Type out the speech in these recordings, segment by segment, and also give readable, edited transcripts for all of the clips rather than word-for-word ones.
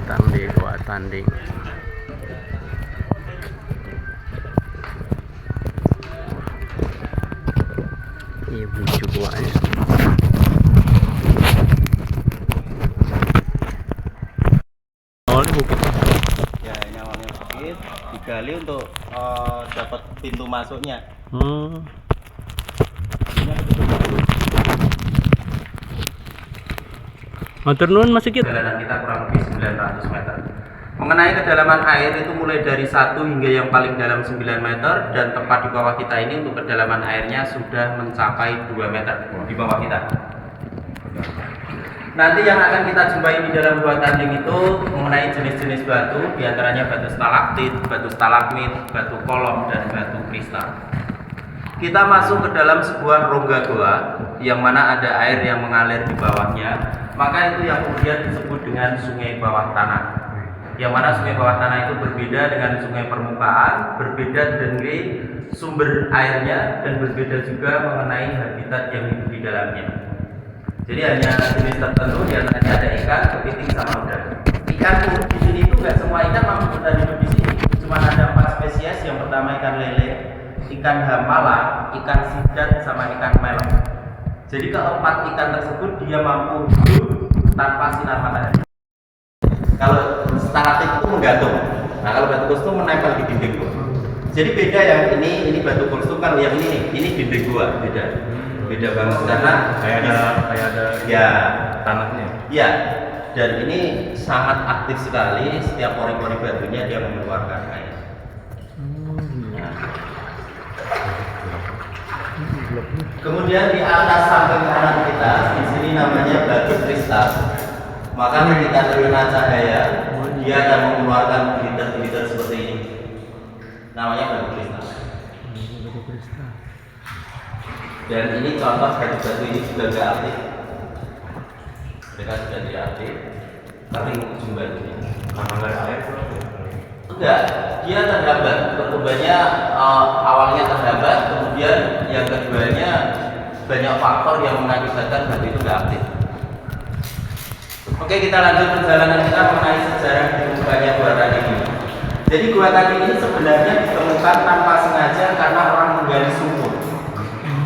datang di Gua Tanding. Ini lucu guanya. Awalnya bukit. Ya, ini awalnya bukit, digali untuk dapat pintu masuknya. Matur nuwun Mas Sigit. Perjalanan kita kurang lebih 900 meter. Mengenai kedalaman air itu mulai dari 1 hingga yang paling dalam 9 meter, dan tempat di bawah kita ini untuk kedalaman airnya sudah mencapai 2 meter di bawah kita. Nanti yang akan kita jumpai di dalam Gua Tanding itu mengenai jenis-jenis batu, diantaranya batu stalaktit, batu stalagmit, batu kolom, dan batu kristal. Kita masuk ke dalam sebuah rongga gua yang mana ada air yang mengalir di bawahnya, maka itu yang kemudian disebut dengan sungai bawah tanah. Yang mana sungai bawah tanah itu berbeda dengan sungai permukaan, berbeda dari sumber airnya, dan berbeda juga mengenai habitat yang hidup di dalamnya. Jadi hanya jenis tertentu, diantaranya ada ikan, kepiting, sama udang. Ikan pun di sini itu nggak semua ikan mampu bertahan hidup di sini. Cuma ada 4 spesies. Yang pertama ikan lele, ikan hamala, ikan sidat, sama ikan melon. Jadi keempat ikan tersebut dia mampu hidup tanpa sinar matahari. Kalau stalaktit itu menggantung. Nah, kalau batu kulsum menempel di dinding gua. Jadi beda yang ini batu kulsum, kalau yang ini dinding gua beda banget karena Kayak ada ya tanahnya. ya, dan ini sangat aktif sekali. Setiap pori-pori batunya dia mengeluarkan air. Kemudian di atas samping kanan kita, di sini namanya batu kristal. Maka ketika terkena cahaya, dia akan mengeluarkan glitter-glitter seperti ini. Namanya batu kristal. Dan ini contoh batu-batu ini sudah tidak aktif. Mereka sudah tidak aktif. Tapi ujung batunya. Karena air. Enggak, dia terhambat. Pertumbuhannya awalnya terhambat, kemudian yang keduanya banyak faktor yang mengakibatkan batu itu tidak aktif. Oke, kita lanjut perjalanan kita mengenai sejarah ditemukannya Gua Tanding ini. Jadi Gua Tanding ini sebenarnya ditemukan tanpa sengaja karena orang menggali sumur.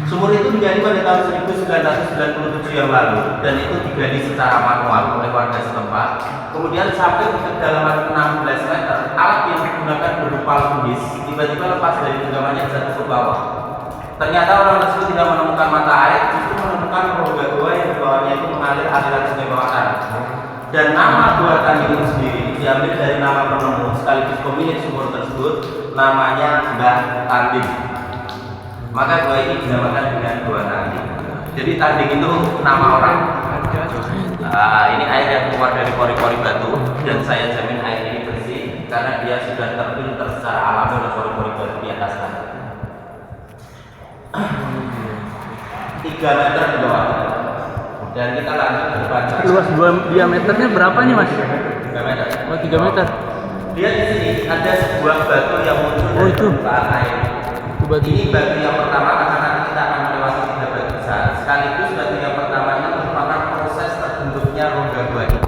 Sumur itu digali pada tahun 1997 yang lalu, dan itu digali secara manual oleh warga setempat. Kemudian sampai di kedalaman 16 meter, alat yang digunakan berupa lembis tiba-tiba lepas dari genggamannya jatuh ke bawah. Ternyata orang tersebut tidak menemukan mata air, justru menemukan rongga gua yang di bawahnya itu mengalir aliran sungai bawah tanah. Dan nama Gua Tanding itu sendiri diambil dari nama penemu sekaligus pemilik sumur tersebut, namanya Mbah Tanding. Maka gua ini dinamakan dengan Gua Tanding. Jadi Tanding itu nama orang. Ini air yang keluar dari pori-pori batu, dan saya jamin air ini bersih karena dia sudah terfilter secara alami oleh pori-pori batu di atas tanah. 3 meter di bawah. Dan kita lanjut ke depan. Luas diameternya berapa nih Mas? 3 meter. Oh 3 meter. Dia di sini ada sebuah batu yang muncul dari itu. permukaan air. Itu batu. Ini batu yang pertama, karena nanti kita akan melewati 3 batu besar. Sekaligus batu yang pertama ini merupakan proses terbentuknya rongga gua ini.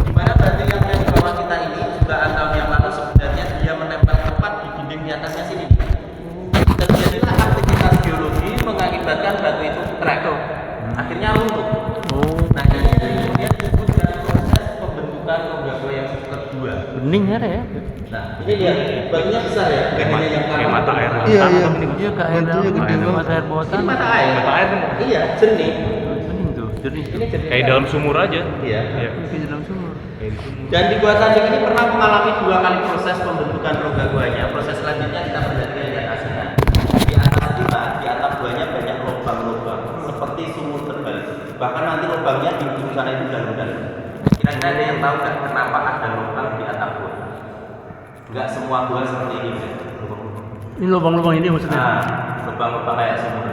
Di mana batu yang ada di bawah kita ini jutaan tahun yang lalu sebenarnya dia menempel tepat di dinding di atasnya sini. Terjadilah aktivitas geologi mengakibatkan batu itu crack. Akhirnya runtuh. Nah, ini kemudian disebut dengan proses pembentukan rongga gua yang kedua. Bening ya ya. Nah, ini lihat batunya besar ya, gedenya yang Kayak mata air. Iya. Iya ke air dalam. Mata air bawah Ini tanah. mata air. Mata air kan? Iya, jernih. Bening tuh, jernih. Ini jernih. Kayak dalam sumur aja. Iya. Iya. Di dalam sumur. Kayak di sumur. Dan di Gua Tanding ini pernah mengalami 2 kali proses pembentukan rongga guanya. Proses selanjutnya kita perhatikan di atasnya. Di atas kita, di atap guanya banyak lubang-lubang seperti sumur terbalik. Bahkan nanti lubangnya di ujung sana itu dalam-dalam. Kira-kira ada yang tahu nggak kenapa ada lubang di atap gua? Nggak semua gua seperti ini. Ini lubang-lubang ini maksudnya. Nah, lubang-lubang kayak sumur.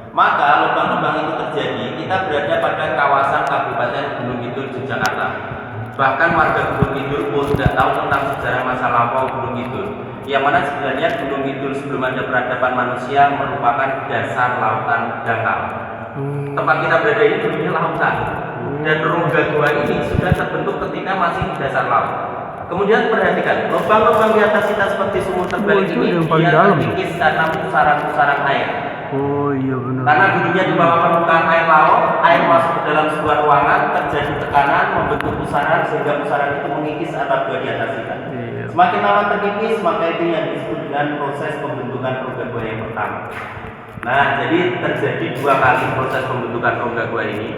Maka lubang-lubang itu terjadi, kita berada pada kawasan Kabupaten Gunung Kidul, Yogyakarta. Bahkan warga Gunung Kidul pun tidak tahu tentang sejarah masa lampau Gunung Kidul. Yang mana sebenarnya Gunung Kidul sebelum ada peradaban manusia merupakan dasar lautan dangkal. Tempat kita berada ini dulunya lautan. dan rongga gua ini sudah terbentuk ketika masih di dasar laut. Kemudian perhatikan, lubang-lubang di atas kita seperti sumur terbalik itu ini yang paling dia dalam, terkikis karena pusaran-pusaran air. Oh iya benar. Karena duduknya di bawah permukaan air laut, air masuk ke dalam sebuah ruangan, terjadi tekanan, membentuk pusaran sehingga pusaran itu mengikis atap gua di atas kita. Iya. Semakin lama terkikis, maka itu yang disebut dengan proses pembentukan rongga gua yang pertama. Nah, jadi terjadi 2 kali proses pembentukan rongga gua ini.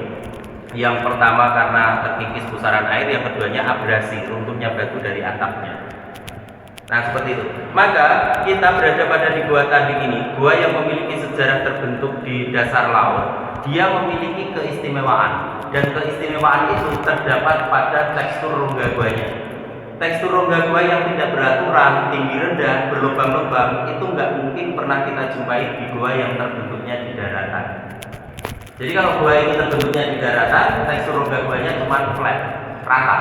Yang pertama karena terkikis pusaran air, yang keduanya abrasi, runtuhnya batu dari atapnya. Nah, seperti itu. Maka kita berada pada di Gua Tanding ini, gua yang memiliki sejarah terbentuk di dasar laut. Dia memiliki keistimewaan, dan keistimewaan itu terdapat pada tekstur rongga guanya. Tekstur rongga gua yang tidak beraturan, tinggi rendah, berlubang-lubang, itu nggak mungkin pernah kita jumpai di gua yang terbentuknya di daratan. Jadi kalau gua ini terbentuknya di daratan, tekstur rongga guanya cuma flat, rata.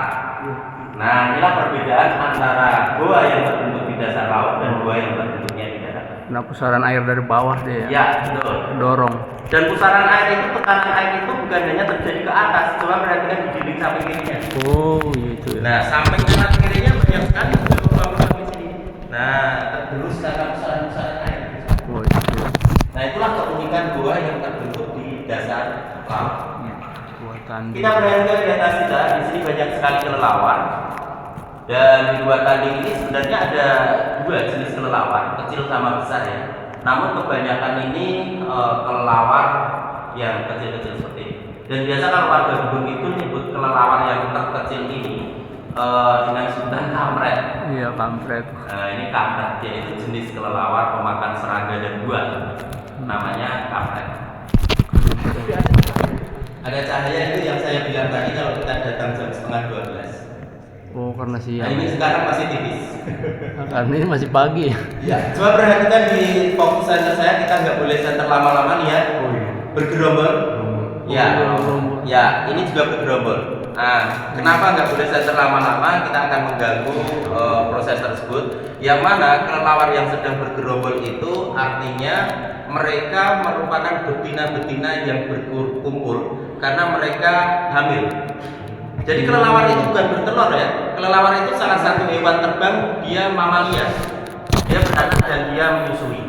Nah, inilah perbedaan antara gua yang terbentuk di dasar laut dan gua yang terbentuknya di daratan. Nah pusaran air dari bawah dia ya. Ya, betul. Dorong. Dan pusaran air itu, tekanan air itu bukan hanya terjadi ke atas, coba perhatikan di dinding samping kirinya. Oh iya itu ya. Nah, samping kanan kirinya banyak sekali lubang-lubang di sini. Nah, tergerus karena pusaran-pusaran air. Oh iya. Nah, itulah keunikan gua yang terbentuk di dasar laut. Gua Tanding. Kita perhatikan di atas kita, di sini banyak sekali kelelawar. Dan di Gua Tanding ini sebenarnya ada 2 jenis kelelawar, kecil sama besar ya. Namun kebanyakan ini kelelawar yang kecil-kecil seperti ini. Dan biasa kalau warga gunung itu nyebut kelelawar yang terkecil ini dengan sebutan kampret. Iya kampret. Nah, ini kampret, yaitu jenis kelelawar pemakan serangga dan buah. Namanya kampret. Ada cahaya itu yang saya bilang tadi kalau kita datang jam setengah 12. Oh karena Nah, siang. ini sekarang masih tipis. Karena ini masih pagi. Ya, coba perhatikan di fokus center saya, kita nggak boleh center lama-lama nih ya. Oh iya. Bergerombol. Ya, bergerombol. ya, ini juga bergerombol. Nah, kenapa nggak boleh center lama-lama? Kita akan mengganggu proses tersebut. Yang mana kelelawar yang sedang bergerombol itu artinya mereka merupakan betina-betina yang berkumpul karena mereka hamil. Jadi kelelawar itu bukan bertelur ya. Kelelawar itu salah satu hewan terbang, dia mamalia. Dia beranak dan dia menyusui.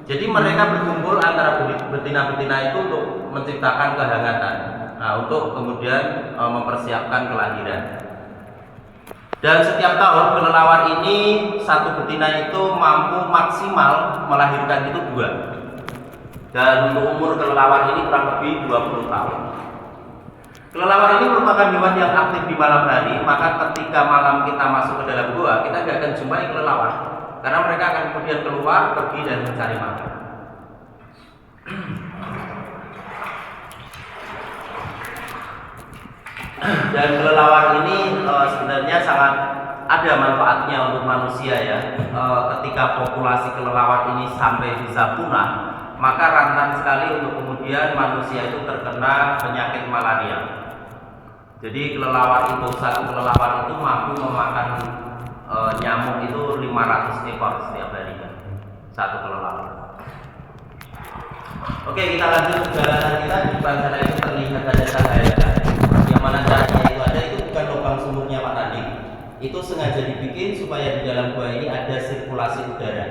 Jadi mereka berkumpul antara betina-betina itu untuk menciptakan kehangatan. Nah, untuk kemudian mempersiapkan kelahiran. Dan setiap tahun kelelawar ini satu betina itu mampu maksimal melahirkan itu 2. Dan untuk umur kelelawar ini kurang lebih 20 tahun. Kelelawar ini merupakan hewan yang aktif di malam hari, maka ketika malam kita masuk ke dalam gua, kita nggak akan jumpai kelelawar, karena mereka akan kemudian keluar, pergi dan mencari makan. Dan kelelawar ini sebenarnya sangat ada manfaatnya untuk manusia ya. Ketika populasi kelelawar ini sampai bisa punah, maka rentan sekali untuk kemudian manusia itu terkena penyakit malaria. Jadi satu kelelawar itu mampu memakan nyamuk itu 500 ekor setiap hari kan? Satu kelelawar. Oke, kita lanjut perjalanan kita. Di depan sana itu terlihat ada cahaya. Yang mana cahaya itu ada, itu bukan lubang sumurnya Pak Tanding. Itu sengaja dibikin supaya di dalam gua ini ada sirkulasi udara.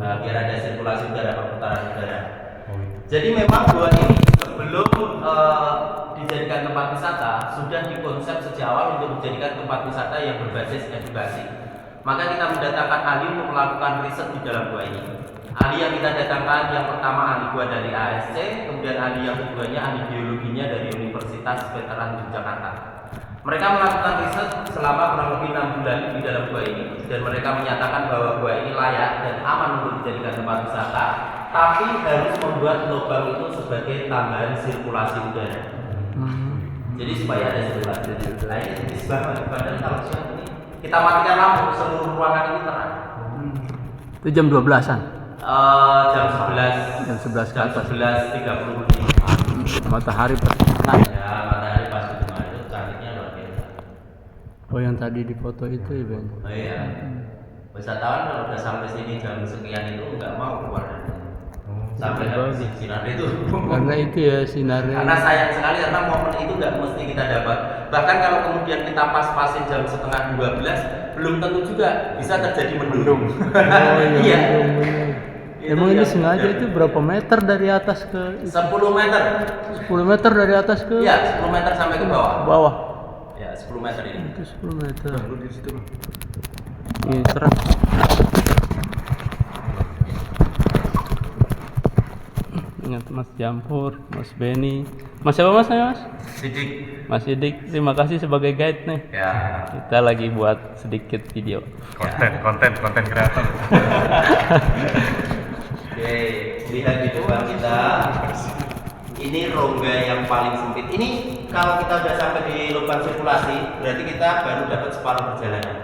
Biar ada sirkulasi udara, perputaran udara. Jadi memang gua ini sebelum dijadikan tempat wisata sudah dikonsep sejak awal untuk menjadikan tempat wisata yang berbasis edukasi. Maka kita mendatangkan ahli untuk melakukan riset di dalam gua ini. Ahli yang kita datangkan yang pertama ahli gua dari ASC, kemudian ahli yang keduanya ahli biologinya dari Universitas Veteran Yogyakarta. Mereka melakukan riset selama kurang lebih 6 bulan di dalam gua ini, dan mereka menyatakan bahwa gua ini layak dan aman untuk dijadikan tempat wisata, tapi harus membuat lubang itu sebagai tambahan sirkulasi udara. Jadi supaya ada sirkulasi udara. Nah, ini tipis banget. Padahal kalau siang ini kita matikan lampu, seluruh ruangan ini terang. Itu jam 12-an. Jam 11. Jam 11 ke atas. 11.30. Matahari pas naik. Ya, matahari pas itu cantiknya luar biasa. Oh yang tadi di foto itu ya Ben? Oh iya. Wisatawan kalau udah sampai sini jam sekian itu nggak mau keluar dari sini. sampai habis sinar itu. Karena itu ya sinarnya. Karena sayang sekali karena momen itu nggak mesti kita dapat. Bahkan kalau kemudian kita pas-pasin jam setengah 12, belum tentu juga bisa terjadi mendung. Oh iya. Iya. bener. Itu Emang ini yang sengaja terjadi. itu berapa meter dari atas ke 10 meter. 10 meter dari atas ke Iya, 10 meter sampai ke bawah. bawah. Ya, 10 meter ini. Itu 10 meter. Ini terang. Ingat Mas Jampur, Mas Benny. Mas siapa Mas? Mas? Sidik. Mas Sidik, terima kasih sebagai guide nih. Ya. Kita lagi buat sedikit video. konten kreator. Oke, lihat di depan kita. Ini rongga yang paling sempit. Ini kalau kita udah sampai di lubang sirkulasi, berarti kita baru dapat separuh perjalanan.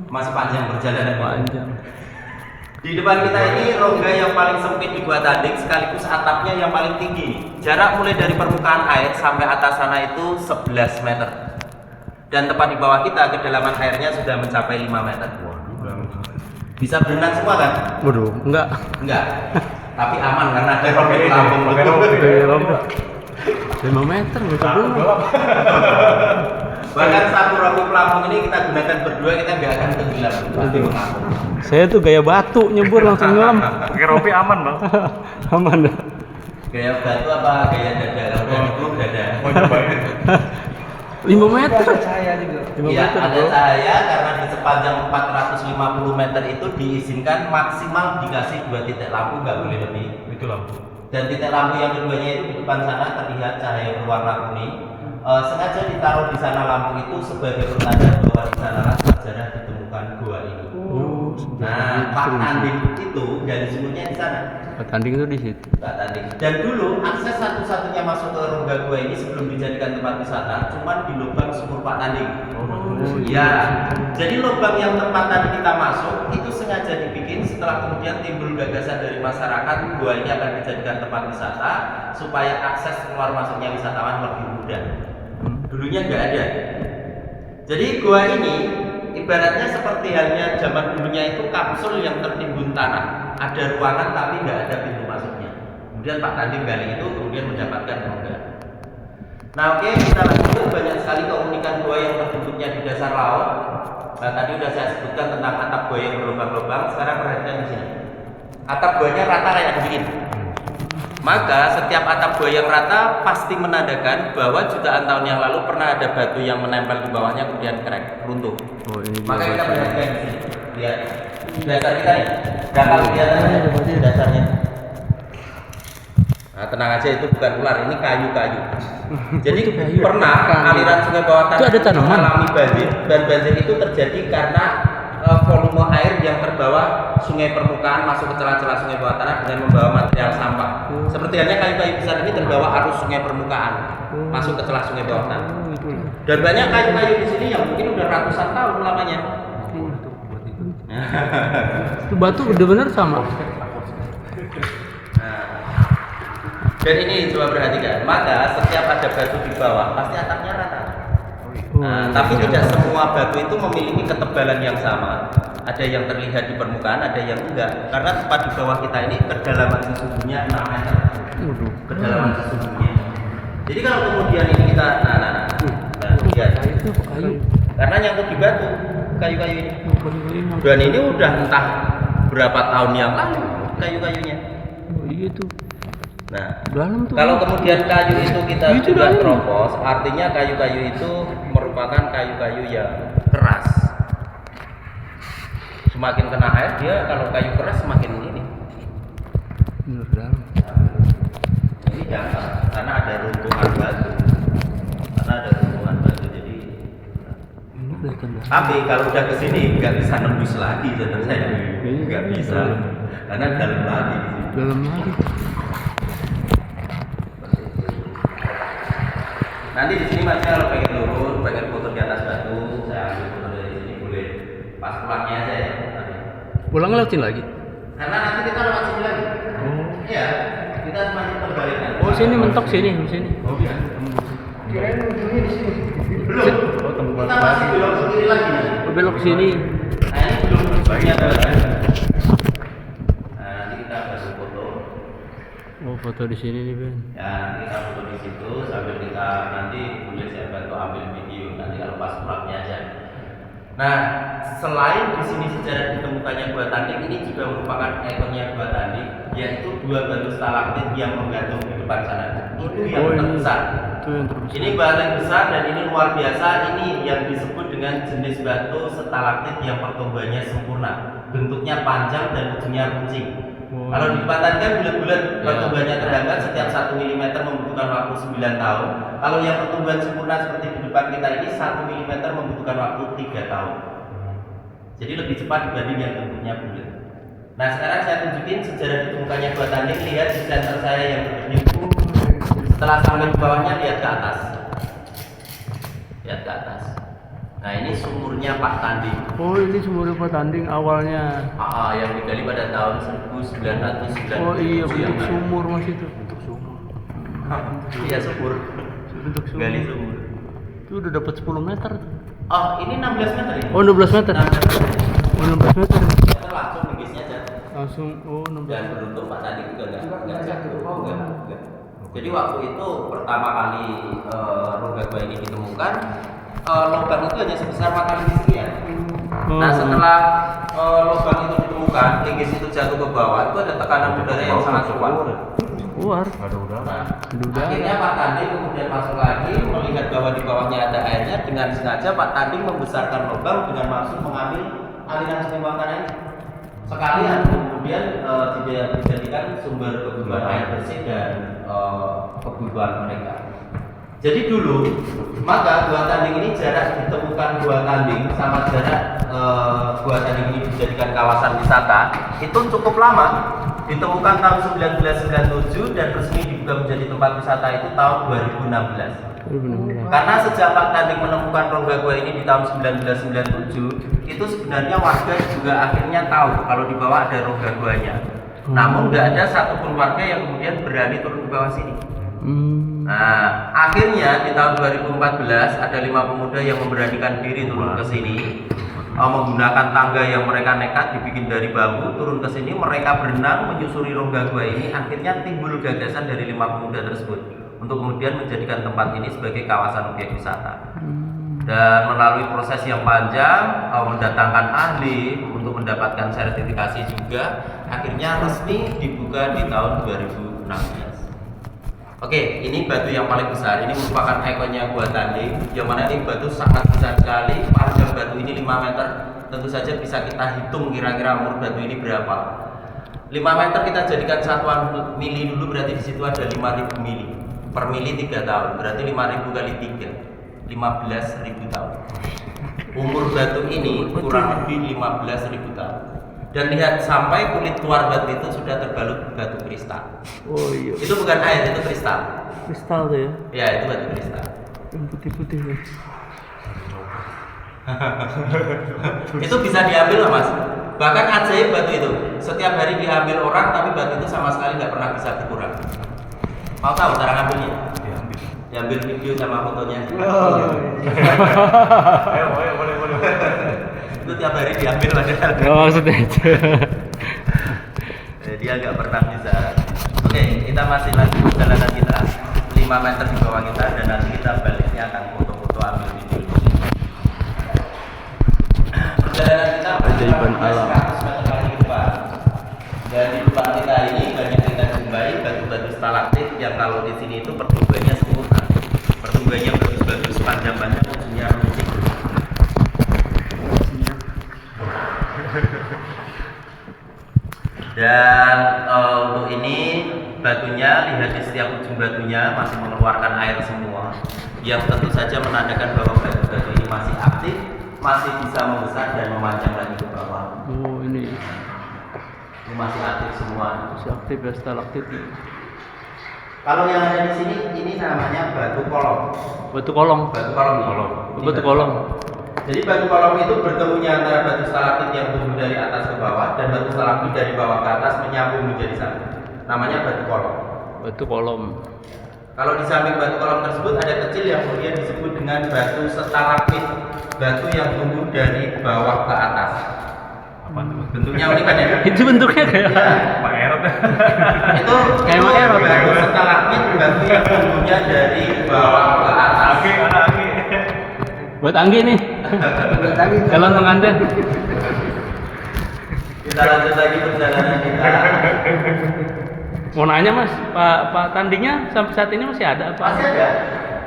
Masih panjang perjalanan. Panjang. Di depan kita ini rongga yang paling sempit di Gua Tanding sekaligus atapnya yang paling tinggi. Jarak mulai dari permukaan air sampai atas sana itu 11 meter. Dan tepat di bawah kita kedalaman airnya sudah mencapai 5 meter. Bisa berenang semua kan? Waduh, enggak. Enggak. Tapi aman karena ada rompi pelampung. Kayak lomba. 5 meter bisa berenang. Bahkan satu rompi pelampung ini kita gunakan berdua, kita nggak akan tenggelam. Pasti mengapung. Saya tuh gaya batu nyebur langsung nyelam. Pakai rompi aman, Bang. Aman dah. Gaya batu apa gaya dada? Kalau dari belum dada. Mau cobain. 5 meter. 5 Iya, meter ada bro. cahaya karena di sepanjang 450 meter itu diizinkan maksimal dikasih 2 titik lampu, nggak boleh lebih. Itu lampu. Dan titik lampu yang keduanya itu di depan sana terlihat cahaya berwarna kuning. Sengaja ditaruh di sana lampu itu sebagai pertanda bahwa di sana sejarah ditemukan gua ini. Oh, Nah, Pak Tanding itu gali sumurnya di sana. Tanding itu di situ. Pak Tanding. Dan dulu akses satu-satunya masuk ke rongga gua ini sebelum dijadikan tempat wisata cuma di lubang sumur Pak Tanding. Iya. Jadi lubang yang tempat tadi kita masuk itu sengaja dibikin setelah kemudian timbul gagasan dari masyarakat gua ini akan dijadikan tempat wisata supaya akses keluar masuknya wisatawan lebih mudah. Dulunya nggak ada. Jadi gua ini ibaratnya seperti halnya zaman dulunya itu kapsul yang tertimbun tanah. Ada ruangan tapi nggak ada pintu masuknya. Kemudian Pak Tanding gali itu kemudian mendapatkan rongga. Nah oke, kita lanjut. Banyak sekali keunikan gua yang terbentuknya di dasar laut. Nah tadi udah saya sebutkan tentang atap gua yang berlubang-lubang. Sekarang perhatikan di sini. Atap guanya rata kayak begini. Maka setiap atap gua yang rata pasti menandakan bahwa jutaan tahun yang lalu pernah ada batu yang menempel di bawahnya kemudian crack, runtuh. Oh, ini Maka dia kita batu. perhatikan di sini. Lihat dasar kita nih. Gampang kelihatan aja dasarnya. Nah, tenang aja itu bukan ular, ini kayu-kayu. Jadi Itu kayu. pernah aliran sungai bawah Itu tanah ada tanaman. mengalami banjir dan banjir itu terjadi karena volume air yang terbawa sungai permukaan masuk ke celah-celah sungai bawah tanah dengan membawa material sampah. Seperti halnya kayu-kayu besar ini terbawa arus sungai permukaan masuk ke celah sungai bawah tanah. Oh, itu. Dan banyak kayu-kayu di sini yang mungkin udah ratusan tahun lamanya. Itu batu bener-bener sama. Dan ini coba perhatikan, maka setiap ada batu di bawah pasti atapnya rata. Nah, tapi tidak semua batu itu memiliki ketebalan yang sama. Ada yang terlihat di permukaan, ada yang enggak. Karena tempat di bawah kita ini kedalaman sesungguhnya 6 meter. Waduh, Kedalaman sesungguhnya. Jadi kalau kemudian ini kita, nah, lihat. Itu kayu. Karena nyangkut di batu, kayu-kayu ini. Kayu. Dan ini udah entah berapa tahun yang lalu kayu-kayunya. Oh, iya tuh. Nah, Dalam tuh. kalau kemudian kayu itu kita Itu sudah dalam. keropos, artinya kayu-kayu itu merupakan kayu-kayu yang keras. Semakin kena air dia, kalau kayu keras semakin ini. Bener dalam. Ini gampang, karena ada runtuhan batu. Karena ada runtuhan batu, jadi. Ini kelihatan dalam. Tapi kalau udah kesini nggak bisa nembus lagi, kata saya. Iya, Nggak bisa, dalam. karena dalam lagi di sini. Dalam lagi. Nanti di sini masnya kalau pengen turun, pengen foto di atas batu, saya ambil foto dari sini boleh. Pas pulangnya aja ya. Pulang lewatin lagi. Karena nanti kita lewat sini lagi. Oh. Iya, kita semakin terbalikan. Oh, sini mentok sini, sini. Oh iya. Kirain ujungnya di sini. Belum. Oh, tempat Kita masih belok ke kiri lagi nih. Oh, belok ke sini. Nah ini belum ujungnya terbalik. Nah nanti kita baru foto. foto di sini nih Ben. Ya nanti kita foto di situ sambil kita nanti boleh saya bantu ambil video nanti kalau pas pulangnya aja. Nah, selain di sini sejarah ditemukannya Gua Tanding, ini juga merupakan ikonnya Gua Tanding, yaitu dua batu stalaktit yang menggantung di depan sana. Itu yang terbesar. Itu yang terbesar. Ini paling besar dan ini luar biasa. Ini yang disebut dengan jenis batu stalaktit yang pertumbuhannya sempurna, bentuknya panjang dan ujungnya runcing. Kalau di depan tadi kan bulat-bulat, pertumbuhannya terhambat setiap 1 mm membutuhkan waktu 9 tahun. Kalau yang pertumbuhan sempurna seperti di depan kita ini 1 mm membutuhkan waktu 3 tahun. Jadi lebih cepat dibanding yang bentuknya bulat. Nah sekarang saya tunjukin sejarah ditemukannya Gua Tanding. Lihat di sensor saya yang berniku. Setelah sampai di bawahnya lihat ke atas. Lihat ke atas. Nah ini sumurnya Pak Tanding. Oh ini sumur Pak Tanding awalnya. Yang digali pada tahun 1997. Oh iya bentuk sumur masih itu. Bentuk sumur. Iya sumur. Bentuk sumur. Gali sumur. Itu udah dapat 10 meter. Oh ini 16 meter ini. Oh 16 meter. Oh 16 meter. Ternyata langsung nembusnya jatuh. Langsung oh 16. Dan beruntung Pak Tanding juga nggak jatuh. Enggak. Jadi waktu itu pertama kali rongga gua ini ditemukan, lubang itu hanya sebesar mata linggis sekian. Nah setelah lubang itu ditemukan, linggis itu jatuh ke bawah, itu ada tekanan udara yang sangat kuat. Keluar. Nggak ada udara. Nah, Udara. akhirnya Pak Tanding kemudian masuk lagi melihat bahwa di bawahnya ada airnya. Dengan sengaja Pak Tanding membesarkan lubang dengan maksud mengambil aliran sungai bawah tanah ini. Sekalian kemudian dijadikan sumber kebutuhan air bersih dan kebutuhan mereka. Jadi dulu maka Gua Tanding ini jarak ditemukan Gua Tanding sama jarak Gua Tanding ini dijadikan kawasan wisata itu cukup lama. Ditemukan tahun 1997 dan resmi dibuka menjadi tempat wisata itu tahun 2016. Karena sejak Pak Tanding menemukan rongga gua ini di tahun 1997, itu sebenarnya warga juga akhirnya tahu kalau di bawah ada rongga guanya. Namun nggak ada satupun warga yang kemudian berani turun ke bawah sini. Nah, akhirnya di tahun 2014 ada 5 pemuda yang memberanikan diri turun ke sini. Menggunakan tangga yang mereka nekat dibikin dari bambu, turun ke sini, mereka berenang menyusuri rongga gua ini. Akhirnya timbul gagasan dari 5 pemuda tersebut untuk kemudian menjadikan tempat ini sebagai kawasan objek wisata. Dan melalui proses yang panjang, mendatangkan ahli untuk mendapatkan sertifikasi juga, akhirnya resmi dibuka di tahun 2016. Oke, ini batu yang paling besar. Ini merupakan ikonnya Gua Tanding, yang mana ini batu sangat besar sekali. Panjang batu ini 5 meter. Tentu saja bisa kita hitung kira-kira umur batu ini berapa. 5 meter kita jadikan satuan mili dulu, berarti di situ ada 5.000 mili. Per mili 3 tahun, berarti 5.000 kali 3, 15.000 tahun. Umur batu ini kurang lebih 15.000 tahun. Dan lihat sampai kulit luar batu itu sudah terbalut batu kristal. Oh iya. Itu bukan air, itu kristal. Kristal tuh ya. Ya, itu batu kristal. Yang putih-putih nih. Itu bisa diambil loh Mas. Bahkan ajaib batu itu. Setiap hari diambil orang, tapi batu itu sama sekali nggak pernah bisa berkurang. Mau tahu cara ngambilnya? Diambil video sama fotonya. Ayo, boleh. Itu tiap hari diambil padahal. Oh maksudnya itu. Dia nggak pernah bisa. Oke, kita masih lanjut perjalanan kita 5 meter di bawah kita, dan nanti kita baliknya akan foto-foto ambil video. Perjalanan kita Keajaiban alam. 100 meter lagi ke depan. Dan di depan kita ini banyak kita jumpai batu-batu stalaktit yang kalau di sini itu pertumbuhannya sempurna. Pertumbuhannya bagus-bagus, panjang-panjang, ujungnya runcing. Dan untuk ini batunya, lihat di setiap ujung batunya masih mengeluarkan air semua, yang tentu saja menandakan bahwa batu-batu ini masih aktif, masih bisa membesar dan memanjang lagi ke bawah. Oh ini Masih aktif semua. masih aktif ya stalaktit. Kalau yang ada di sini, ini namanya batu kolom. Batu kolong. Batu kolom. Ini Batu kolong. Jadi batu kolom itu bertemunya antara batu stalaktit yang tumbuh dari atas ke bawah dan batu stalagmit dari bawah ke atas menyambung menjadi satu. Namanya batu kolom. Batu kolom. Kalau di samping batu kolom tersebut ada kecil yang kemudian disebut dengan batu stalagmit, batu yang tumbuh dari bawah ke atas. Apa tuh? Bentuknya unik kan ya? Itu bentuknya kayak Pak Erot. Itu Kayak Mak Erot. batu stalagmit, batu yang tumbuhnya dari bawah ke atas. Oke, ada lagi. buat Anggi nih. Calon pengantin. Kita lanjut lagi perjalanan kita. Mau nanya Mas, Pak tandingnya sampai saat ini masih ada apa? Masih ada.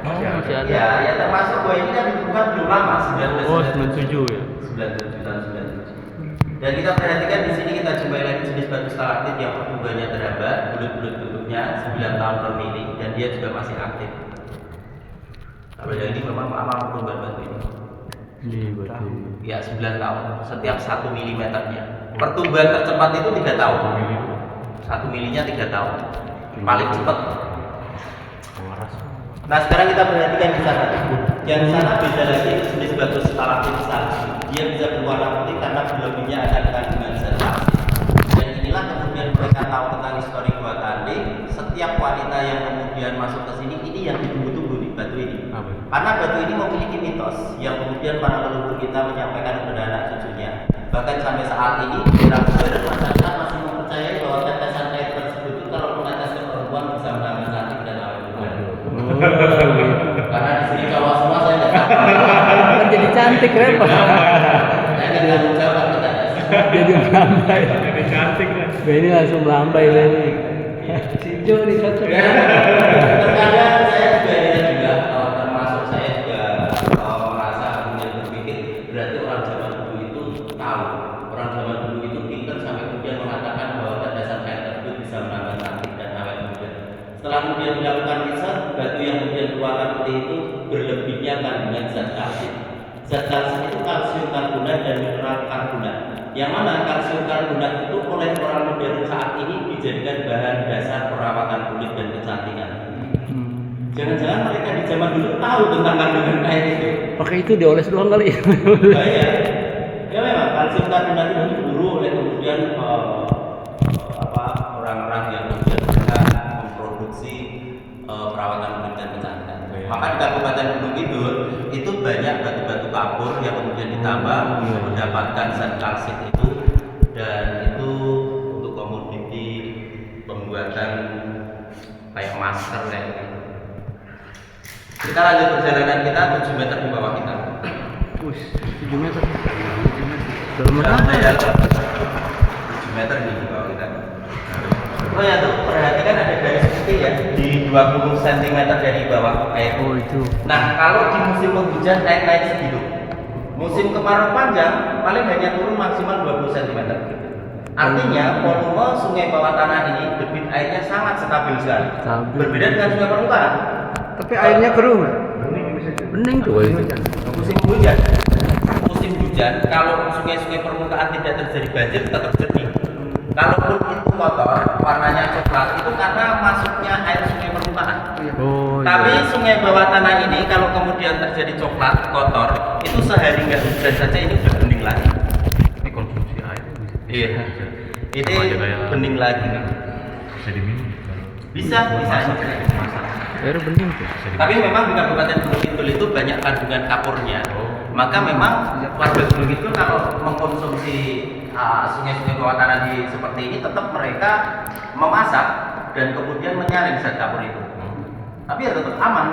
Oh, masih ada. Ya, ya termasuk bahwa ini kan ditemukan belum lama, 1997. Oh, 97 ya. 97 tahun 97. Dan kita perhatikan di sini kita jumpai lagi jenis batu stalaktit yang pertumbuhannya terhambat, bulut-bulut bentuknya 9 tahun per mili dan dia juga masih aktif. Kalau yang ini memang lama pertumbuhan batu ini. Iya, batu. Ya 9 tahun setiap 1 milimeternya. Pertumbuhan tercepat itu 3 tahun. 1 milinya 3 tahun. Paling cepat. Nah sekarang kita perhatikan di sana. Yang di sana beda lagi jenis batu stalaktit salju. Dia bisa berwarna putih karena belumnya ada kandungan zat kalsium. Dan inilah kemudian mereka tahu tentang histori Gua Tanding. Setiap wanita yang kemudian masuk ke sini ini yang ditunggu-tunggu nih batu ini. Karena batu ini memiliki mitos yang kemudian para leluhur kita menyampaikan kepada anak cucunya. Bahkan sampai saat ini orang modern masyarakat masih mempercayai bahwa tetesan air tersebut itu kalau menetes ke perempuan bisa menambah cantik dan awet muda. Karena di sini cowok semua saya nggak tahu. Kan jadi cantik repot. Saya nggak tanggung jawab ke tetes. Jadi melambai. Jadi cantik kan. Ini langsung melambai ini. Si Jo nih cocok. Terkadang saya juga lihat juga termasuk saya juga merasa kemudian berpikir berarti orang zaman dulu itu tahu, orang zaman dulu itu pintar sampai kemudian mengatakan bahwa tetesan air tersebut bisa menambah cantik dan awet muda. Setelah kemudian dilakukan riset, batu yang kemudian berwarna putih itu berlebihnya kandungan zat kalsium. Zat kalsium itu kalsium karbonat dan mineral karbonat. Yang mana kalsium karbonat itu oleh orang modern saat ini dijadikan bahan dasar perawatan kulit dan kecantikan. Jangan-jangan mereka di zaman dulu tahu tentang kandungan air itu. Pakai itu dioles doang kali. Bahaya. Ya memang kalsium karbonat itu diburu oleh kemudian orang-orang yang kemudian bisa memproduksi perawatan kulit dan kecantikan. Maka di Kabupaten Gunung Kidul itu banyak batu-batu kapur yang kemudian ditambang mendapatkan zat kalsit itu dan itu untuk komoditi pembuatan kayak masker kayak gitu. Kita lanjut perjalanan kita 7 meter di bawah kita. 7 meter. Dalam Dalam mana? 7 meter di bawah kita. Oh ya tuh, perhatikan ada garis putih ya di 20 cm dari bawah air. Oh itu. Nah kalau di musim penghujan naik segitu. Musim kemarau panjang paling hanya turun maksimal 20 cm. Artinya volume sungai bawah tanah ini debit airnya sangat stabil sekali. Stabil. Berbeda dengan sungai permukaan. Tapi airnya keruh nggak? Bening tuh itu. Musim hujan, musim hujan kalau sungai-sungai permukaan tidak terjadi banjir tetap jernih. Kalaupun itu kotor, warnanya coklat itu karena masuknya air sungai permukaan. Oh Tapi iya. sungai bawah tanah ini kalau kemudian terjadi coklat, kotor, itu sehari nggak hujan saja ini udah bening lagi. Ini konsumsi air bisa. Iya. Ini Sama aja kayak bening lagi. Bisa diminum. Bisa. Masak. Air bening tuh. Bisa diminum. Tapi memang di Kabupaten Gunung Kidul itu banyak kandungan kapurnya. Maka memang warga Gunung Kidul kalau mengkonsumsi sungai-sungai bawah tanah di seperti ini tetap mereka memasak dan kemudian menyaring zat kapur itu. Tapi ya tetap aman.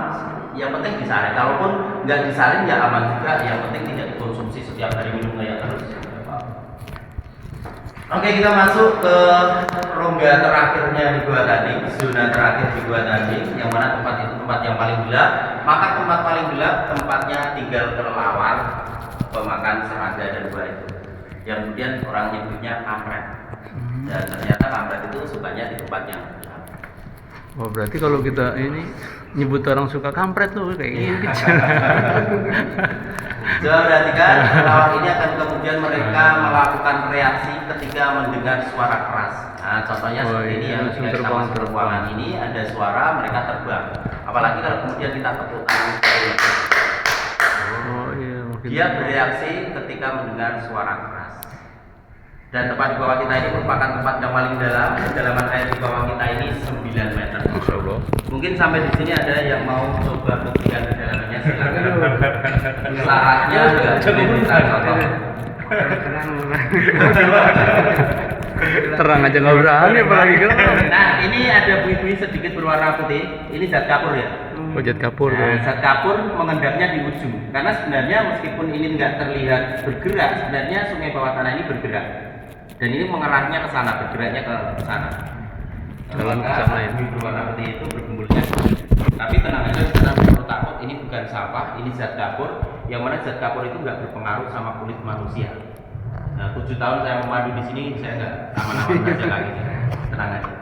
Yang penting disaring. Kalaupun nggak disaring ya aman juga. Yang penting tidak dikonsumsi setiap hari minum kayak terus. Oke, kita masuk ke rongga terakhirnya di Gua Tanding, zona terakhir di Gua Tanding, yang mana tempat itu tempat yang paling gelap. Maka tempat paling gelap tempatnya tinggal kelelawar, pemakan serangga dan buah itu. Yang kemudian orang nyebutnya kampret. Dan ternyata kampret itu sukanya di tempat yang gelap. Oh berarti kalau kita ini nyebut orang suka kampret tuh kayak gini. Coba perhatikan, kelelawar ini akan kemudian mereka melakukan reaksi ketika mendengar suara keras. Nah, contohnya Oh, seperti ini iya, yang langsung kita terbang. masuk ke ruangan ini ada suara mereka terbang. Apalagi kalau kemudian kita tepuk tangan. Oh iya mungkin. Dia bereaksi ketika mendengar suara keras. Dan tempat di bawah kita ini merupakan tempat yang paling dalam. Kedalaman air di bawah kita ini 9 meter. Masya Allah. Mungkin sampai di sini ada yang mau coba buktikan kedalamannya silakan. Sarannya juga boleh kita contoh. Terang aja nggak berani apalagi gelap. Nah, ini ada bui-bui sedikit berwarna putih. Ini zat kapur ya. Wajat kapur. Nah, zat kapur mengendapnya di ujung. Karena sebenarnya meskipun ini nggak terlihat bergerak, sebenarnya sungai bawah tanah ini bergerak. Dan ini mengarahnya ke sana, bergeraknya ke sana. Jalan ke Maka sana ya. bui berwarna putih itu berkumpulnya. Tapi tenang aja, kita perlu takut. Ini bukan sampah, ini zat kapur. Yang mana zat kapur itu nggak berpengaruh sama kulit manusia. Nah, 7 tahun saya memadu di sini, saya nggak aman-aman saja lagi. Tenang aja.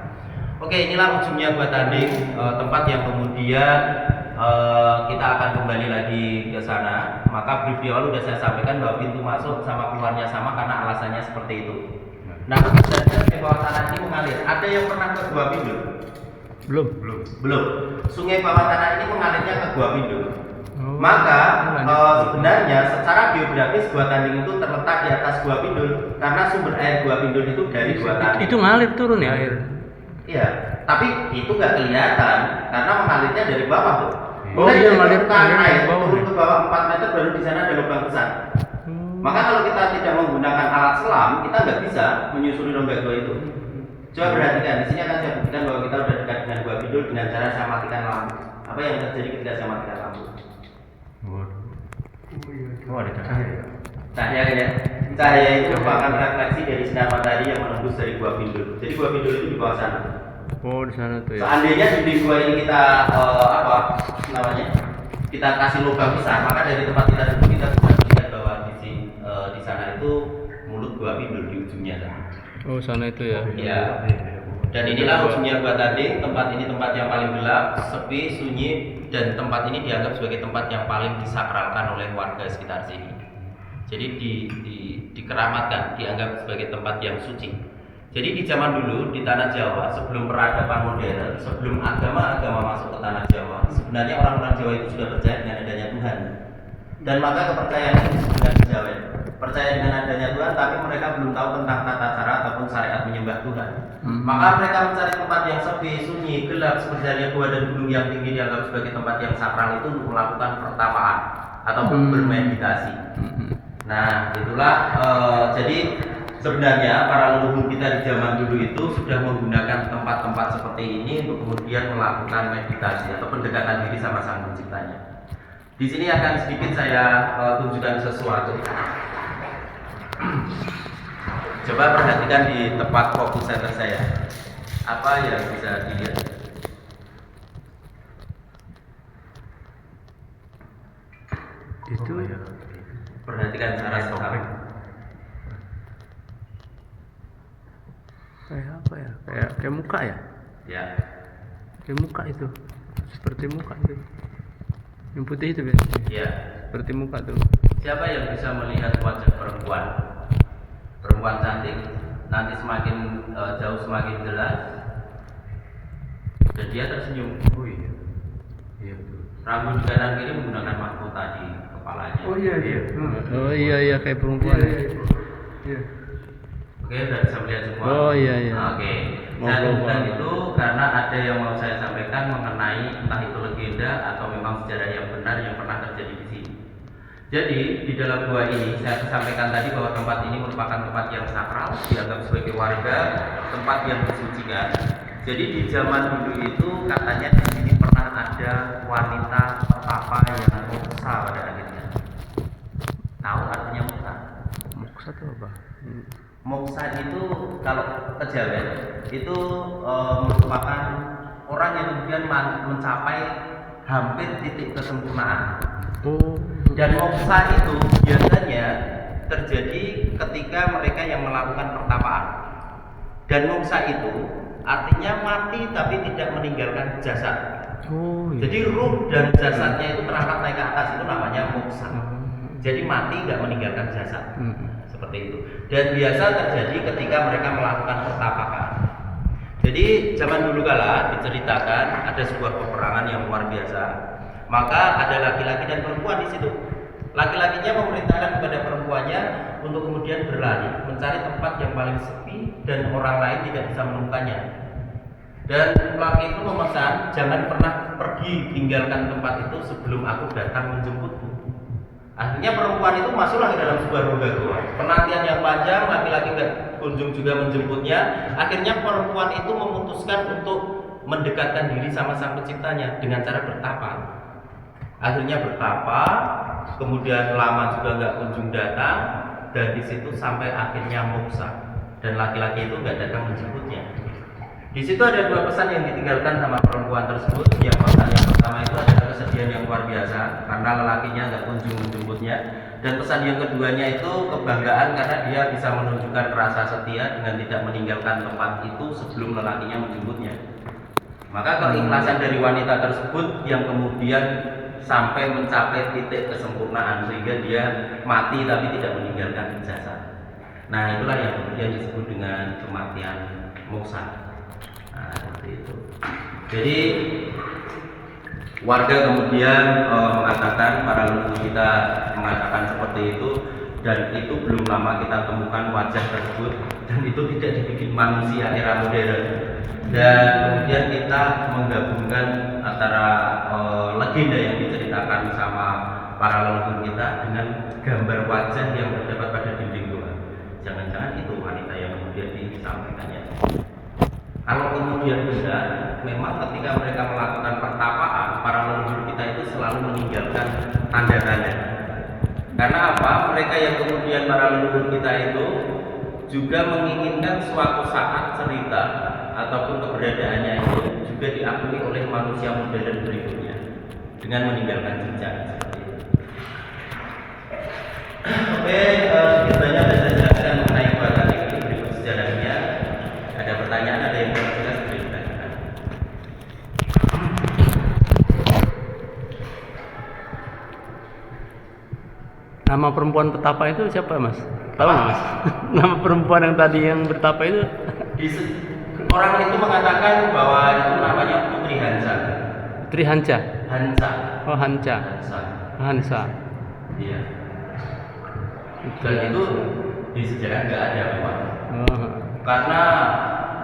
Oke, inilah ujungnya buat tanding, tempat yang kemudian kita akan kembali lagi ke sana. Maka brief di awal sudah saya sampaikan bahwa pintu masuk sama keluarnya sama karena alasannya seperti itu. Nah, saja di bawah tanah ini mengalir. Ada yang pernah ke Gua Pindul? Belum. Sungai bawah tanah ini mengalirnya ke Gua Pindul. Maka sebenarnya secara geografis Gua Tanding itu terletak di atas Gua Pindul karena sumber air Gua Pindul itu dari Gua Tanding. Itu ngalir turun ya air. Iya, tapi itu nggak kelihatan karena mengalirnya dari bawah tuh. Oh iya, mengalir ngalir air ke bawah. turun ke bawah 4 meter baru di sana ada lubang besar. Maka kalau kita tidak menggunakan alat selam, kita nggak bisa menyusuri lubang gua itu. Coba perhatikan, di sini akan saya buktikan bahwa kita sudah dekat dengan Gua Pindul dengan cara saya matikan lampu. Apa yang terjadi ketika saya matikan lampu? Oh, ada cahaya. Cahaya ya. Cahaya itu merupakan refleksi dari sinar matahari yang menembus dari Gua Pindul. Jadi Gua Pindul itu di bawah sana. Oh di sana tuh ya. Seandainya dinding gua ini kita kita kasih lubang besar, maka dari tempat kita duduk kita bisa melihat bahwa di sana itu mulut Gua Pindul di ujungnya sana. Oh sana itu ya. Iya. Dan inilah ujungnya Gua Tanding. Tempat ini tempat yang paling gelap, sepi, sunyi, dan tempat ini dianggap sebagai tempat yang paling disakralkan oleh warga sekitar sini. Jadi dikeramatkan, dianggap sebagai tempat yang suci. Jadi di zaman dulu di tanah Jawa, sebelum peradaban modern, sebelum agama-agama masuk ke tanah Jawa, sebenarnya orang-orang Jawa itu sudah percaya dengan adanya Tuhan. Dan maka kepercayaan ini sudah Jawa, percaya dengan adanya Tuhan, tapi mereka belum tahu tentang tata cara ataupun syariat menyembah Tuhan. Maka mereka mencari tempat yang sepi, sunyi, gelap, seperti halnya gua dan gunung yang tinggi dianggap sebagai tempat yang sakral itu untuk melakukan pertapaan ataupun bermeditasi. Nah, itulah jadi sebenarnya para leluhur kita di zaman dulu itu sudah menggunakan tempat-tempat seperti ini untuk kemudian melakukan meditasi atau pendekatan diri sama Sang Penciptanya. Di sini akan sedikit saya tunjukkan sesuatu. Coba perhatikan di tempat fokus center saya. Apa yang bisa dilihat? Itu Perhatikan secara sekarang. kayak apa ya? Kayak muka ya? Ya. Kayak muka itu. Seperti muka itu. Yang putih itu biasanya. Ya. Seperti muka tuh. Siapa yang bisa melihat wajah perempuan? Perempuan cantik, nanti semakin jauh semakin jelas. Dan dia tersenyum. Oh iya. Iya betul. Rambut di kanan kiri menggunakan mahkota di kepalanya. Oh iya iya. Oh iya kayak perempuan. Iya. Oke, sudah bisa melihat semua. Oh iya. Oke. Mau Saya tunjukkan keluar. itu karena ada yang mau saya sampaikan mengenai entah itu legenda atau memang sejarah yang benar yang pernah terjadi di sini. Jadi di dalam gua ini saya sampaikan tadi bahwa tempat ini merupakan tempat yang sakral, dianggap sebagai warga, tempat yang disucikan. Jadi di zaman dulu itu katanya di sini pernah ada wanita pertapa yang moksa pada akhirnya. Tahu artinya moksa? Moksa tuh apa? Moksa itu kalau kejawen itu merupakan orang yang kemudian mencapai hampir titik kesempurnaan. Oh. Dan moksa itu biasanya terjadi ketika mereka yang melakukan pertapaan. Dan moksa itu artinya mati tapi tidak meninggalkan jasad. Oh iya. Jadi ruh dan jasadnya itu terangkat naik ke atas, itu namanya moksa. Jadi mati nggak meninggalkan jasad. Seperti itu. Dan biasa terjadi ketika mereka melakukan pertapakan. Jadi zaman dulu kala diceritakan ada sebuah peperangan yang luar biasa. Maka ada laki-laki dan perempuan di situ. Laki-lakinya memerintahkan kepada perempuannya untuk kemudian berlari mencari tempat yang paling sepi dan orang lain tidak bisa menemukannya. Dan laki itu memesan, jangan pernah pergi tinggalkan tempat itu sebelum aku datang menjemputmu. Akhirnya perempuan itu masuklah ke dalam sebuah rongga. Penantian yang panjang, laki-laki nggak kunjung juga menjemputnya. Akhirnya perempuan itu memutuskan untuk mendekatkan diri sama sang penciptanya dengan cara bertapa. Akhirnya bertapa, kemudian lama juga nggak kunjung datang, dan di situ sampai akhirnya moksa. Dan laki-laki itu nggak datang menjemputnya. Di situ ada dua pesan yang ditinggalkan sama perempuan tersebut. Yang pesan yang pertama itu adalah kesedihan yang luar biasa karena lelakinya nggak kunjung menjemputnya. Dan pesan yang keduanya itu kebanggaan karena dia bisa menunjukkan rasa setia dengan tidak meninggalkan tempat itu sebelum lelakinya menjemputnya. Maka keikhlasan dari wanita tersebut yang kemudian sampai mencapai titik kesempurnaan sehingga dia mati tapi tidak meninggalkan ijazah. Nah, itulah yang kemudian disebut dengan kematian moksa. Nah, seperti itu. Jadi warga kemudian mengatakan, para leluhur kita mengatakan seperti itu, dan itu belum lama kita temukan wajah tersebut, dan itu tidak dibikin manusia era modern. Dan kemudian kita menggabungkan antara legenda yang diceritakan sama para leluhur kita dengan gambar wajah yang terdapat pada dinding goa. Jangan-jangan itu wanita yang kemudian disampaikannya. Kalau kemudian benar, memang ketika mereka melakukan pertapaan, para leluhur kita itu selalu meninggalkan tanda-tanda. Karena apa? Mereka yang kemudian para leluhur kita itu juga menginginkan suatu saat cerita ataupun keberadaannya itu juga diakui oleh manusia modern berikutnya dengan meninggalkan jejak seperti itu. Oke, sebenarnya ada saya jelaskan mengenai keberadaan ini berikut sejarahnya. Ada pertanyaan, ada yang belum jelas boleh ditanyakan. Nama perempuan petapa itu siapa, Mas? Tahu nggak, Mas? Nama perempuan yang tadi yang bertapa itu? Orang itu mengatakan bahwa itu namanya Putri Hansa. Putri Hanca. Hansa. Oh, Hanca. Hansa. Hansa. Iya. Dan itu di sejarah nggak ada memang. Oh. Karena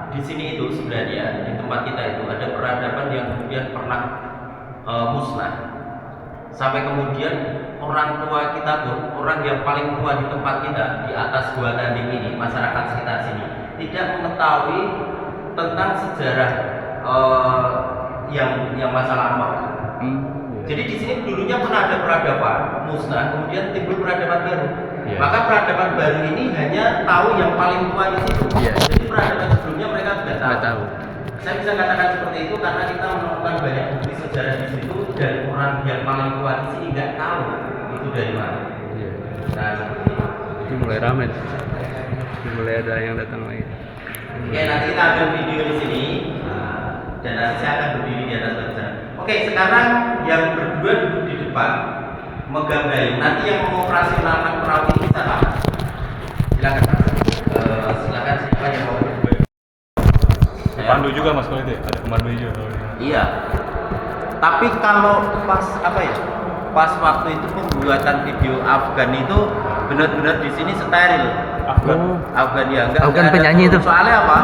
di sini itu sebenarnya di tempat kita itu ada peradaban yang kemudian pernah musnah. Sampai kemudian orang tua kita pun, orang yang paling tua di tempat kita di atas Gua Tanding ini, masyarakat sekitar sini tidak mengetahui tentang sejarah yang masa lampau. Jadi di sini dulunya pernah ada peradaban musnah, kemudian timbul peradaban baru. Yeah. Maka peradaban baru ini hanya tahu yang paling tua di situ. Yeah. Jadi peradaban sebelumnya mereka tidak tahu. Nggak tahu. Saya bisa katakan seperti itu karena kita menemukan banyak bukti sejarah di situ dan orang yang paling tua di sini nggak tahu itu dari mana. Yeah. Nah, seperti itu. Ini mulai ramai. Mulai ada yang datang lagi. Oke, nanti kita ambil video di sini dan nanti saya akan berdiri di atas batu. Oke, sekarang yang berdua duduk di depan megang gayung. Nanti yang mengoperasionalkan perahu ini siapa? Silakan, Mas. Silakan siapa yang mau berdua? Pemandu juga Mas kalau itu, ada pemandu juga. Iya. Tapi kalau pas apa ya? Pas waktu itu pembuatan video Afgan itu benar-benar di sini steril. Oh. Afgan ya, enggak. Afgan ada penyanyi turun. itu. Soalnya apa?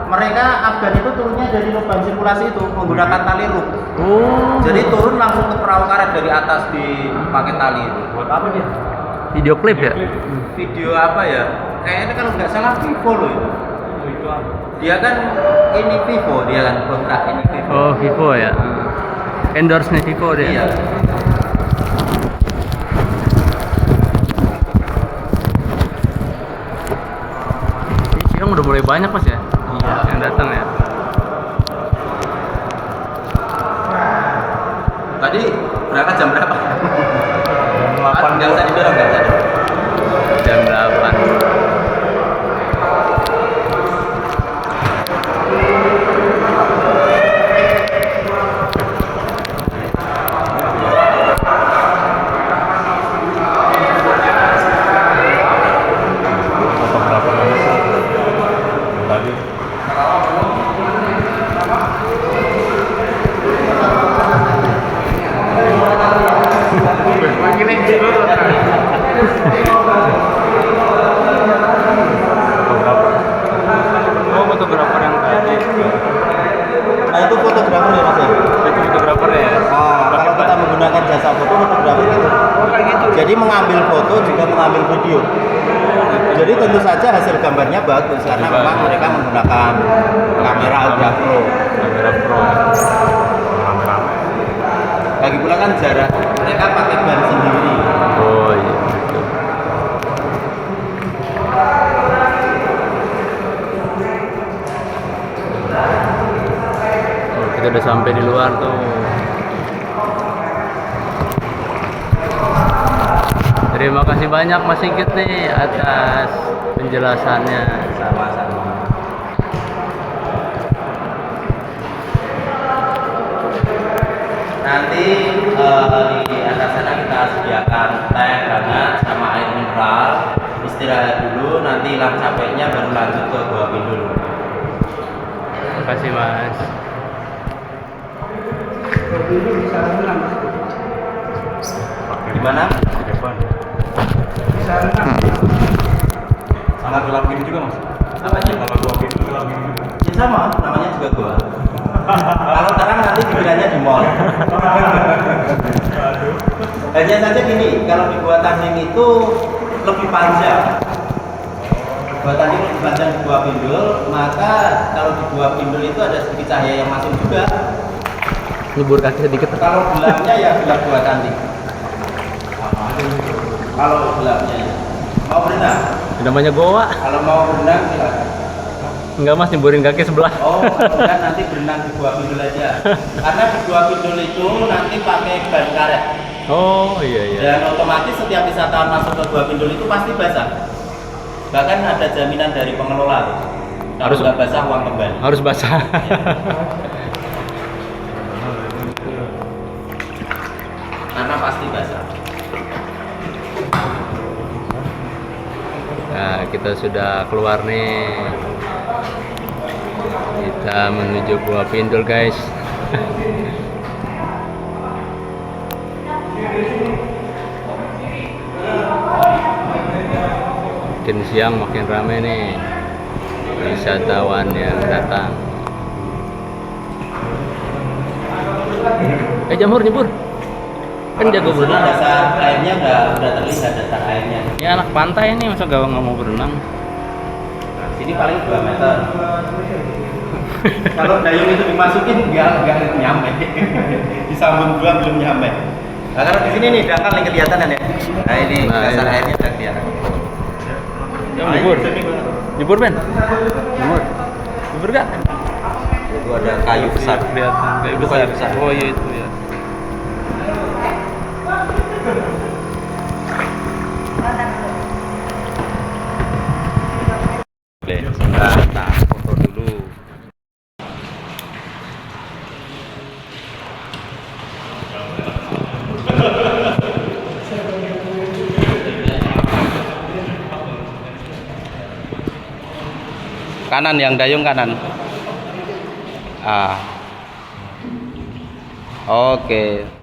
Mereka Afgan itu turunnya dari lubang sirkulasi itu menggunakan tali ruk. Oh. Jadi turun langsung ke perahu karet dari atas dipakai tali itu. Buat apa dia? Video klip ya? Video apa ya? Kayaknya kalau nggak salah Vivo loh itu. Itu apa? Dia kan ini Vivo, dia kan kontrak ini Vivo. Oh, Vivo ya. Endorse-nya Vivo dia. Iya. Siang udah mulai banyak, Mas ya? Iya. Yang datang ya. Tadi berangkat jam berapa? 8 Nggak usah didorong, nggak usah didorong. Jam 8. fotografer tadi. Oh, fotografer yang tadi. Nah itu fotografer ya Mas ya? Itu fotografer ya. Nah, kalau kita menggunakan jasa foto fotografer gitu. Oh, kayak gitu. Jadi mengambil foto juga mengambil video. Jadi tentu saja hasil gambarnya bagus karena memang mereka menggunakan kamera Ultra Pro. Kamera pro ya. Rame-rame. Lagi pula kan jarak mereka pakai ban sendiri. Oh iya betul. Oh, kita udah sampai di luar tuh. Terima kasih banyak Mas Sigit nih atas penjelasannya. Sama-sama. Nanti di atas sana kita sediakan teh hangat sama air mineral. Istirahat dulu, nanti hilang capeknya baru lanjut ke Gua Pindul. Terima kasih Mas. Di mana? Di depan. Sama gelap gini juga mas. Apanya? Kalau gua pintu gelap gini juga. Ya sama, namanya juga gua. Kalau terang nanti dikiranya di mall. Hanya saja gini, kalau di Gua Tanding itu lebih panjang. Gua Tanding lebih panjang di Gua Pindul, maka kalau di Gua Pindul itu ada sedikit cahaya yang masuk juga. Nyebur kaki sedikit. Kalau gelapnya ya gelap Gua Tanding. Kalau gelapnya ya. Mau berenang? Namanya goa. Kalau mau berenang silakan. Enggak Mas, nyeburin kaki sebelah. Oh, kalau enggak nanti berenang di Gua Pindul aja. Karena di Gua Pindul itu nanti pakai ban karet. Oh iya iya. Dan otomatis setiap wisatawan masuk ke Gua Pindul itu pasti basah. Bahkan ada jaminan dari pengelola. Kalau Harus- nggak basah uang kembali. Harus basah. Karena pasti basah. Nah, kita sudah keluar nih. Kita menuju Gua Pindul, guys. Makin siang makin rame nih wisatawan yang datang. Jamur nyebur. Kan jago Di sini berenang. dasar airnya udah terlihat dasar airnya. Ya anak pantai ini masa gak mau berenang. Nah, sini paling 2 meter. Kalau dayung itu dimasukin nggak nyampe. Disambung dua belum nyampe. Nah, kalau di sini nih dangkal nih kelihatan kan ya. Nah ini Nah, dasar ini. airnya udah kelihatan. Ya, nyebur. Nyebur, Ben. Nyebur. Nyebur gak? Itu ada kayu besar. Kelihatan kayu Itu kayu besar. Oh iya itu ya. Kita foto dulu. Kanan yang dayung kanan. Ah. Oke.